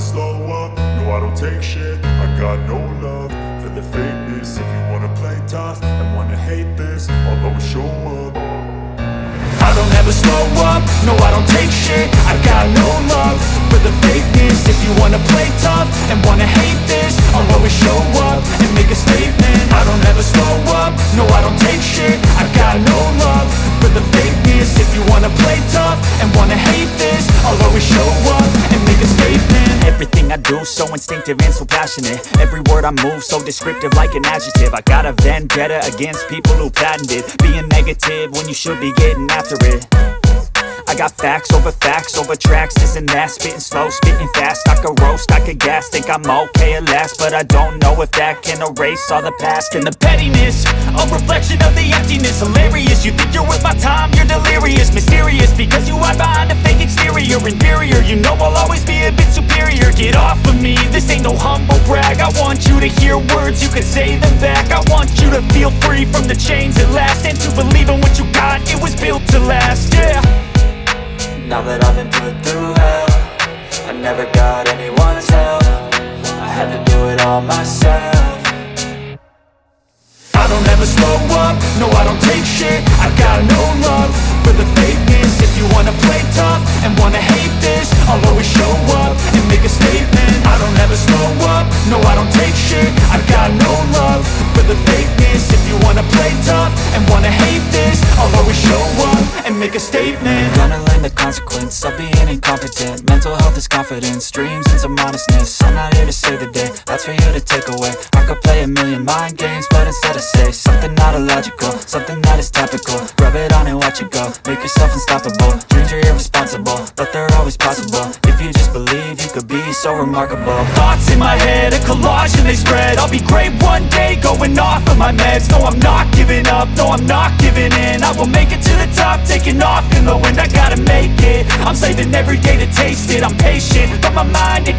slow up, no I don't take shit. I got no love for the fakeness. If you wanna play tough and wanna hate this, I'll always show up. I don't ever slow up, no I don't take shit. I got no love for the fakeness. If you wanna play tough and wanna hate this, I'll always show up and make a statement. I don't ever slow up, no I don't take shit. I got no love for the fakeness. If you wanna play tough and wanna hate this, I'll always show up and make a statement. Everything I do so instinctive and so passionate. Every word I move so descriptive like an adjective. I got a vendetta against people who patented being negative when you should be getting after it. I got facts over tracks, this and that. Spitting slow, spitting fast, I could roast, I could gas. Think I'm okay at last, but I don't know if that can erase all the past. And the pettiness, a reflection of the emptiness. Hilarious, you think you're worth my time, you're delirious. Mysterious, because you hide behind a fake exterior. Inferior, you know I'll always be a bit superior. Get off of me, this ain't no humble brag. I want you to hear words, you can say them back. I want you to feel free from the chains at last, and to believe in what you got, it was built to last, yeah. Now that I've been put through hell, I never got anyone's help. I had to do it all myself. I don't ever slow up, no I don't take shit. I got no love for the fakeness. If you wanna play tough and wanna hate this, I'll always show up and make a statement. I don't ever slow up, no I don't take shit. I got no love for the fakeness. If you wanna play tough and wanna hate this, I'll always show up and make a statement. Gonna learn the consequence of being incompetent. Mental health is confidence, dreams and some honestness. I'm not here to save the day, that's for you to take away. I could play a million mind games, but instead I say something not illogical, something that is topical. Rub it on and watch it go, make yourself unstoppable. Dreams are irresponsible, but they're always possible. If you just believe, you could be so remarkable. Thoughts in my head, a collage and they spread. I'll be great one day, going off of my meds. No, I'm not giving up, no, I'm not giving in. I will make it to the top, taking off in the wind. I gotta make it, I'm saving every day to taste it. I'm patient, but my mind, it